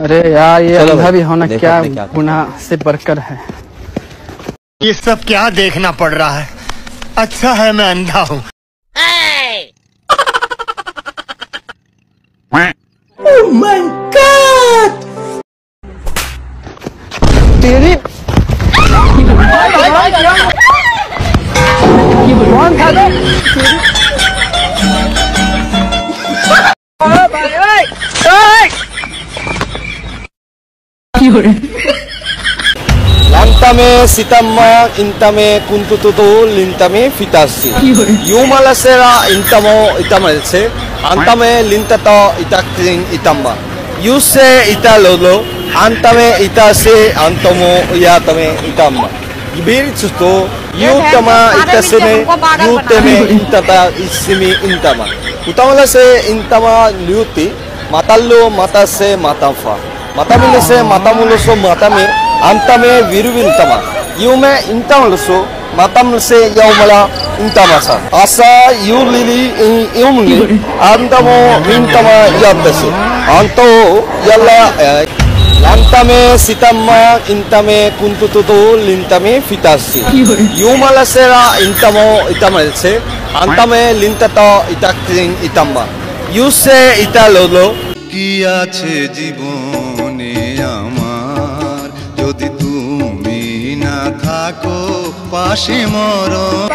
अरे यार ये अंधा भी होना क्या गुनाह से बढ़कर है। ये सब क्या देखना पड़ रहा है। अच्छा है मैं अंधा हूँ। Oh my God! तेरी कौन था Lantame sitama intame kuntututu lintame fitasi. Yumala sera intamo itamalse antame lintato itakling itamba. Yuse italolo antame itase antomo yatame itamba. Ibirchuto yutama itasene yuteme intata isimi intama. Utamala se intama lyuti matallo matase matafa. Matamile se matamuloso matame antame viruvintama yume intamluso matamse yaumala intamasa asa yulili yumli antamo intama yabdase anto yalla lantame sitama intame kuntututu lintame fitasi yumala sera intamo itamalse antame lintato itakling itamba yuse italolo কি আছে জীবনে আমার যদি তুমি না থাকো পাশে মরণ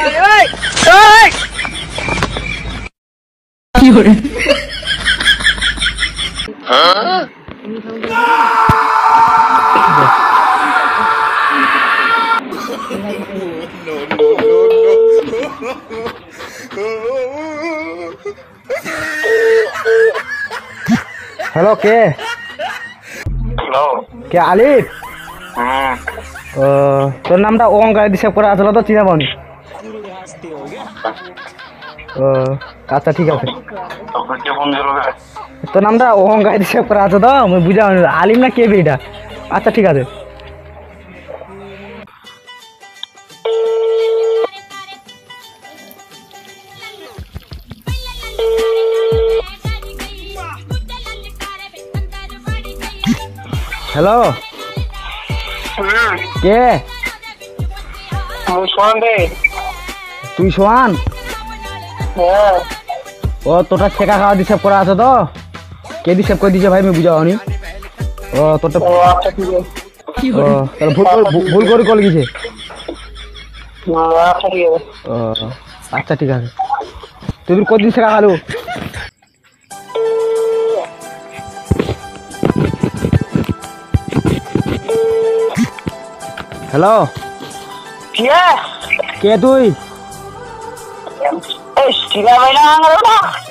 हेलो के हेलो क्या आलिफ তোর নামটা অঙ্কার হিসাব করা আসলে তো চিনা পানি। আচ্ছা ঠিক আছে তোর নামটা অঙ্কার হিসাব করা আছে তো আমি বুঝা আলিম না কে এটা। আচ্ছা ঠিক আছে हेलो के তুই সোহান ও তোটা ছেকা খাওয়া দিশাব করা আছে তো কে দিশাব করে দিছে ভাই আমি বুঝাওনি ও তোটা তাহলে ভুল করে কল গেছে। আচ্ছা ঠিক আছে তুই কদিন ছেকা খালু हेलो के তুই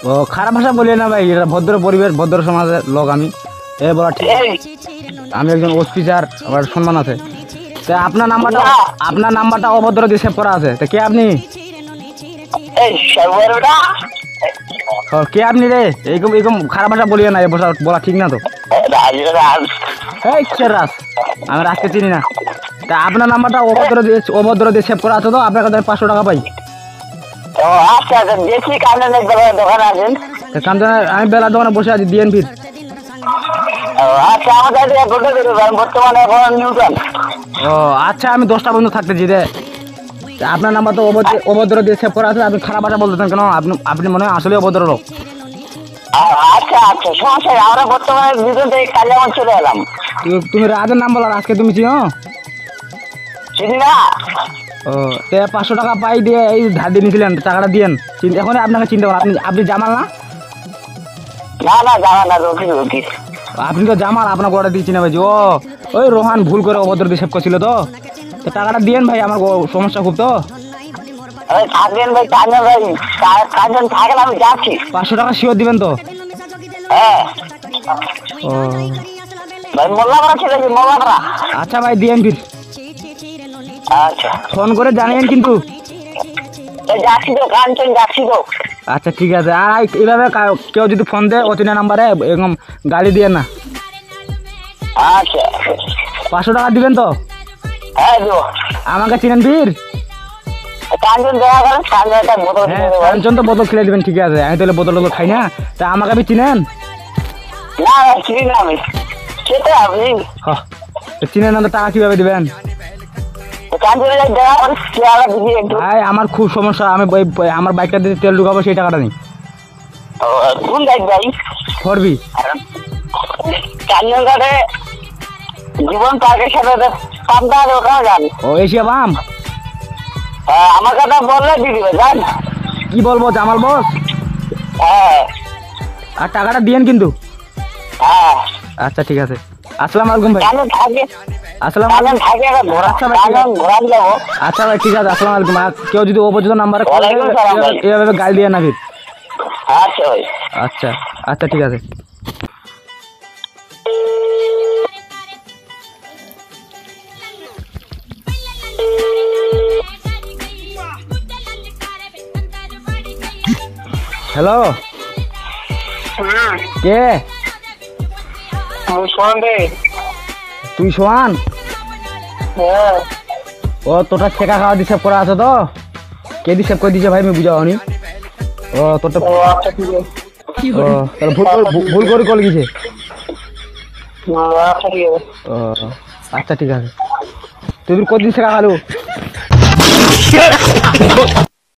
ও খারাপ ভাষা বলি না ভাই এটা ভদ্র পরিবেশ ভদ্র সমাজের লোক আমি এ বলা ঠিক আমি একজন অফিসার আমার সম্মান আছে তা আপনার নাম্বারটা অভদ্র দিয়ে সেভ করা আছে তা কে আপনি কে আপনি রে এরকম খারাপ ভাষা বলিয়ে না বলা ঠিক না তো রাজ আমি রাজকে চিনি না তা আপনার নাম্বারটা অভদ্র দিয়ে সেভ করা আছে তো আপনার কাছে 500 টাকা পাই। আমি বেলা দোকানে বসে আছি দিয়েন ফির ও আচ্ছা আমি 10টা পর্যন্ত থাকতেছি রে আপনার নাম্বার তো অভদ্র দিয়ে সেভ করা আছে আপনি খারাপ ভাষা বলতেছেন কেন আপনি মনে হয় আসলে অভদ্র লোক। তুমি রাজের নাম বলো আজকে তুমি চিনো ও 500 টাকা পাই দিয়ে এই ধার দিয়ে নিয়েছিলেন টাকাটা দিয়েন এখন আপনাকে চিনতে পারেন আপনি জামাল না আপনি তো জামাল আপনার গোটা দিয়ে চিনে ভাই ও ওই রোহান ভুল করে অভদ্র দিয়ে সেভ করছিল তো টাকাটা দিয়েন ভাই আমার সমস্যা খুব তো 500 টাকা শিওর দিবেন তো আচ্ছা ভাই দিয়েন ফির ফোন করে জানিয়েন কিন্তু আচ্ছা ঠিক আছে আর এইভাবে কেউ যদি ফোন দেয় অচেনা নাম্বারে এরকম গালি দিয়ে না 500 টাকা দিবেন তো আমাকে চিনেন ফির কাঞ্চন তো বোতল খেলে দিবেন ঠিক আছে আমি তাহলে বোতল খাই না তা আমাকে আপনি চিনেন সেটা আপনি হ্যাঁ চিনেন না তো টাকা কিভাবে দিবেন কাঞ্চনে যাই দেখা করে চেহারা দিবি একটু ভাই আমার খুব সমস্যা আমি আমার বাইকটা দিয়ে তেল ঢুকাবো সেই টাকাটা নেই কোন গাইড ভাই করবি কাঞ্চন ঘাটে জীবন পার্কের সাথে পাবদা আছে ওখানে যান ও এশিয়া বাম আমার কথা বললে দিয়ে দিবে যান কি বলবো জামাল বস হ্যাঁ আর টাকাটা দিয়েন কিন্তু হ্যাঁ আচ্ছা ঠিক আছে আসসালামু আলাইকুম ভাই কাঞ্চন থাকে আসসালামু কাঞ্চন আলাইকুম থাকে একটা ঘোরা আচ্ছা ভাই, ঠিক আছে। কাঞ্চন ঘোরান যাবো আচ্ছা ভাই ঠিক আছে আসসালামু আলাইকুম আর কেউ যদি অপরিচিত নাম্বারে ওয়ালাইকুম সালাম ভাই। এভাবে গাল দিয়ে না ফির আচ্ছা ভাই আচ্ছা আচ্ছা ঠিক আছে হ্যালো কে সন্ডে তুই সোহান হ্যাঁ ও তোটা ঠেকা খাওয়া হিসাব করা আছে তো কে হিসাব করে দিছে ভাই আমি বুঝাও নি ও তোরটা ও আচ্ছা ঠিক আছে ও তাহলে ভুল করে কল গেছে আচ্ছা ঠিক আছে ও আচ্ছা ঠিক আছে তুই কদিন ঠেকা খালু